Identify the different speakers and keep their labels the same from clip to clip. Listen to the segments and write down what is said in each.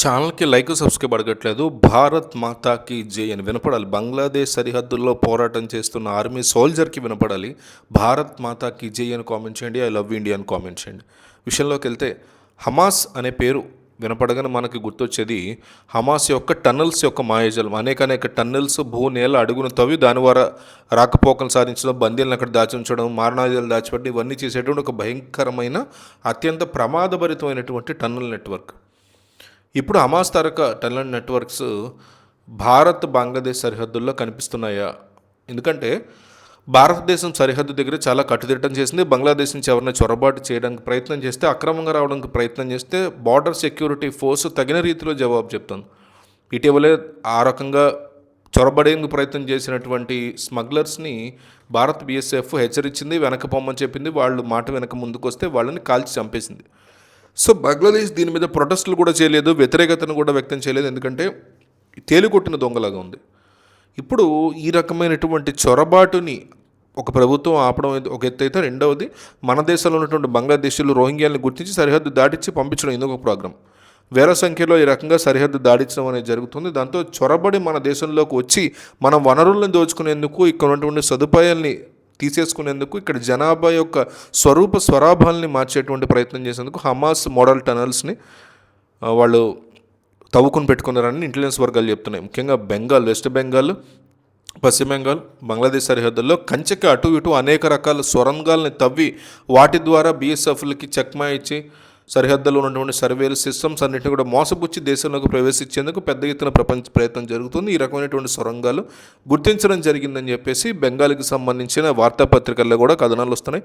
Speaker 1: ఛానల్‌కి like, subscribe అడగట్లేదు. భారత్ మాతాకి జై అని వినపడాలి. బంగ్లాదేశ్ సరిహద్దుల్లో పోరాటం చేస్తున్న ఆర్మీ సోల్జర్‌కి వినపడాలి. భారత్ మాతాకి జై అని కామెంట్ చేయండి. ఐ లవ్ ఇండియా అని కామెంట్ చేయండి. విషయంలోకెళ్తే హమాస్ అనే పేరు వినపడగానే మనకి గుర్తొచ్చేది హమాస్ యొక్క టన్నెల్స్ యొక్క మాయాజాలం. అనేక టన్నెల్స్ నేల అడుగును తవ్వి దాని ద్వారా రాకపోకలు సాధించడం, బందీలను అక్కడ దాచి ఉంచడం, మారణాయుధాలు దాచిపెట్టడం ఇవన్నీ చేసేటువంటి ఒక భయంకరమైన అత్యంత ప్రమాదభరితమైనటువంటి టన్నెల్ నెట్వర్క్. ఇప్పుడు హమాస్ తారక టన్నెల్ నెట్వర్క్స్ భారత్ బంగ్లాదేశ్ సరిహద్దుల్లో కనిపిస్తున్నాయా? ఎందుకంటే భారతదేశం సరిహద్దు దగ్గర చాలా కట్టుదిట్టం చేసింది. బంగ్లాదేశ్ నుంచి ఎవరైనా చొరబాటు చేయడానికి ప్రయత్నం చేస్తే, అక్రమంగా రావడానికి ప్రయత్నం చేస్తే బార్డర్ సెక్యూరిటీ ఫోర్స్ తగిన రీతిలో జవాబు చెప్తుంది. ఇటీవలే ఆ రకంగా చొరబడేందుకు ప్రయత్నం చేసినటువంటి స్మగ్లర్స్ని భారత్ బీఎస్ఎఫ్ హెచ్చరించింది, వెనక పొమ్మని చెప్పింది. వాళ్ళు మాట వెనక ముందుకు వస్తే వాళ్ళని కాల్చి చంపేసింది. సో బంగ్లాదేశ్ దీని మీద ప్రొటెస్టులు కూడా చేయలేదు, వ్యతిరేకతను కూడా వ్యక్తం చేయలేదు. ఎందుకంటే తేలికొట్టిన దొంగలాగా ఉంది. ఇప్పుడు ఈ రకమైనటువంటి చొరబాటుని ఒక ప్రభుత్వం ఆపడం ఒక ఎత్తు అయితే, రెండవది మన దేశంలో ఉన్నటువంటి బంగ్లాదేశీలు రోహింగ్యాలను గుర్తించి సరిహద్దు దాటించి పంపించడం ఇందుకు ఒక ప్రోగ్రాం. వేల సంఖ్యలో ఈ రకంగా సరిహద్దు దాడించడం అనేది జరుగుతుంది. దాంతో చొరబడి మన దేశంలోకి వచ్చి మన వనరులను దోచుకునేందుకు, ఇక్కడ ఉన్నటువంటి సదుపాయాల్ని తీసేసుకునేందుకు, ఇక్కడ జనాభా యొక్క స్వరాభాల్ని మార్చేటువంటి ప్రయత్నం చేసేందుకు హమాస్ మోడల్ టనల్స్ని వాళ్ళు తవ్వుకుని పెట్టుకున్నారని ఇంటెలిజెన్స్ వర్గాలు చెప్తున్నాయి. ముఖ్యంగా బెంగాల్, వెస్ట్ బెంగాల్, పశ్చిమ బెంగాల్, బంగ్లాదేశ్ సరిహద్దుల్లో కంచెకి అటు ఇటు అనేక రకాల సొరంగాల్ని తవ్వి వాటి ద్వారా బీఎస్ఎఫ్లకి చెక్మా ఇచ్చి సరిహద్దులో ఉన్నటువంటి సర్వేలు సిస్టమ్స్ అన్నింటినీ కూడా మోసపుచ్చి దేశంలోకి ప్రవేశించేందుకు పెద్ద ఎత్తున ప్రయత్నం జరుగుతుంది. ఈ రకమైనటువంటి సొరంగాలు గుర్తించడం జరిగిందని చెప్పేసి బెంగాల్కి సంబంధించిన వార్తాపత్రికల్లో కూడా కథనాలు వస్తున్నాయి.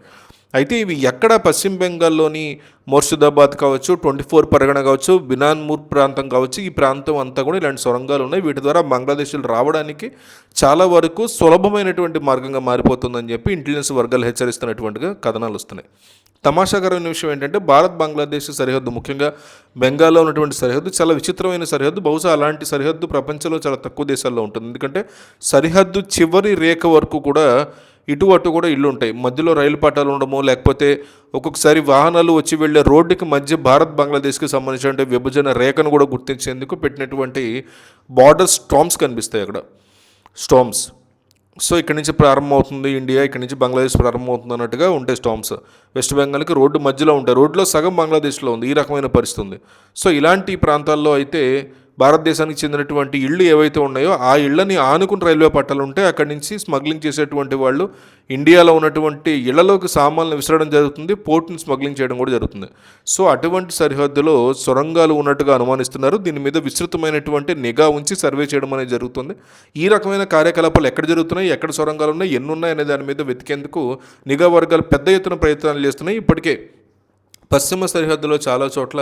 Speaker 1: అయితే ఇవి ఎక్కడ పశ్చిమ బెంగాల్లోని ముర్షిదాబాద్ కావచ్చు, 24 పరగణ కావచ్చు, బినాన్పూర్ ప్రాంతం కావచ్చు, ఈ ప్రాంతం అంతా కూడా ఇలాంటి సొరంగాలు ఉన్నాయి. వీటి ద్వారా బంగ్లాదేశ్లో రావడానికి చాలా వరకు సులభమైనటువంటి మార్గంగా మారిపోతుందని చెప్పి ఇంటెలిజెన్స్ వర్గాలు హెచ్చరిస్తున్నటువంటిగా కథనాలు వస్తున్నాయి. తమాషాకరమైన విషయం ఏంటంటే భారత్ బంగ్లాదేశ్ సరిహద్దు, ముఖ్యంగా బెంగాల్లో ఉన్నటువంటి సరిహద్దు చాలా విచిత్రమైన సరిహద్దు. బహుశా అలాంటి సరిహద్దు ప్రపంచంలో చాలా తక్కువ దేశాల్లో ఉంటుంది. ఎందుకంటే సరిహద్దు చివరి రేఖ వరకు కూడా ఇటు అటు కూడా ఇళ్ళు ఉంటాయి. మధ్యలో రైలు పట్టాలు ఉండడము, లేకపోతే ఒక్కొక్కసారి వాహనాలు వచ్చి వెళ్ళే రోడ్డుకి మధ్య భారత్ బంగ్లాదేశ్కి సంబంధించిన విభజన రేఖను కూడా గుర్తించేందుకు పెట్టినటువంటి బార్డర్ స్టామ్స్ కనిపిస్తాయి అక్కడ. స్టామ్స్. సో ఇక్కడి నుంచి ప్రారంభమవుతుంది ఇండియా, ఇక్కడి నుంచి బంగ్లాదేశ్ ప్రారంభమవుతుంది అన్నట్టుగా ఉంటాయి స్టామ్స్. వెస్ట్ బెంగాల్కి రోడ్డు మధ్యలో ఉంటాయి. రోడ్లో సగం బంగ్లాదేశ్లో ఉంది. ఈ రకమైన పరిస్థితి ఉంది. సో ఇలాంటి ప్రాంతాల్లో అయితే భారతదేశానికి చెందినటువంటి ఇళ్ళు ఏవైతే ఉన్నాయో ఆ ఇళ్ళని ఆనుకుని రైల్వే పట్టాలు ఉంటే అక్కడి నుంచి స్మగ్లింగ్ చేసేటువంటి వాళ్ళు ఇండియాలో ఉన్నటువంటి ఇళ్లలోకి సామాన్లు విసరడం జరుగుతుంది, పోర్ట్ని స్మగ్లింగ్ చేయడం కూడా జరుగుతుంది. సో అటువంటి సరిహద్దులో సొరంగాలు ఉన్నట్టుగా అనుమానిస్తున్నారు. దీని మీద విస్తృతమైనటువంటి నిఘా ఉంచి సర్వే చేయడం అనేది జరుగుతుంది. ఈ రకమైన కార్యకలాపాలు ఎక్కడ జరుగుతున్నాయి, ఎక్కడ సొరంగాలు ఉన్నాయి, ఎన్ని ఉన్నాయి అనే దాని మీద వెతికేందుకు నిఘా వర్గాలు పెద్ద ఎత్తున ప్రయత్నాలు చేస్తున్నాయి. ఇప్పటికే పశ్చిమ సరిహద్దులో చాలా చోట్ల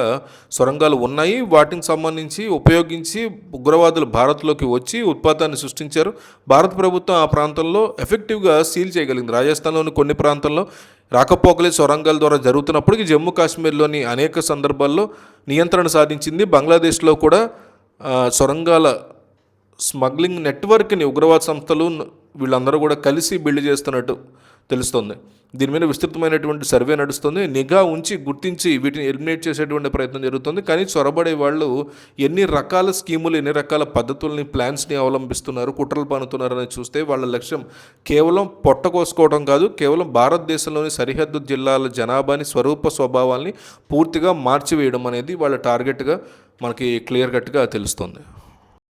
Speaker 1: సొరంగాలు ఉన్నాయి. వాటికి సంబంధించి ఉపయోగించి ఉగ్రవాదులు భారత్లోకి వచ్చి ఉత్పాతాన్ని సృష్టించారు. భారత ప్రభుత్వం ఆ ప్రాంతంలో ఎఫెక్టివ్గా సీల్ చేయగలిగింది. రాజస్థాన్లోని కొన్ని ప్రాంతాల్లో రాకపోకలే సొరంగాల ద్వారా జరుగుతున్నప్పటికీ జమ్మూ కాశ్మీర్లోని అనేక సందర్భాల్లో నియంత్రణ సాధించింది. బంగ్లాదేశ్లో కూడా సొరంగాల స్మగ్లింగ్ నెట్వర్క్ని ఉగ్రవాద సంస్థలు వీళ్ళందరూ కూడా కలిసి బిల్డ్ చేస్తున్నట్టు తెలుస్తుంది. దీని మీద విస్తృతమైనటువంటి సర్వే నడుస్తుంది. నిఘా ఉంచి గుర్తించి వీటిని ఎలిమినేట్ చేసేటువంటి ప్రయత్నం జరుగుతుంది. కానీ చొరబడే వాళ్ళు ఎన్ని రకాల స్కీములు, ఎన్ని రకాల పద్ధతుల్ని, ప్లాన్స్ని అవలంబిస్తున్నారు, కుట్రలు పన్నుతున్నారని చూస్తే వాళ్ళ లక్ష్యం కేవలం పొట్ట కోసుకోవడం కాదు, కేవలం భారతదేశంలోని సరిహద్దు జిల్లాల జనాభాని, స్వభావాల్ని పూర్తిగా మార్చివేయడం అనేది వాళ్ళ టార్గెట్గా మనకి క్లియర్ కట్గా తెలుస్తుంది.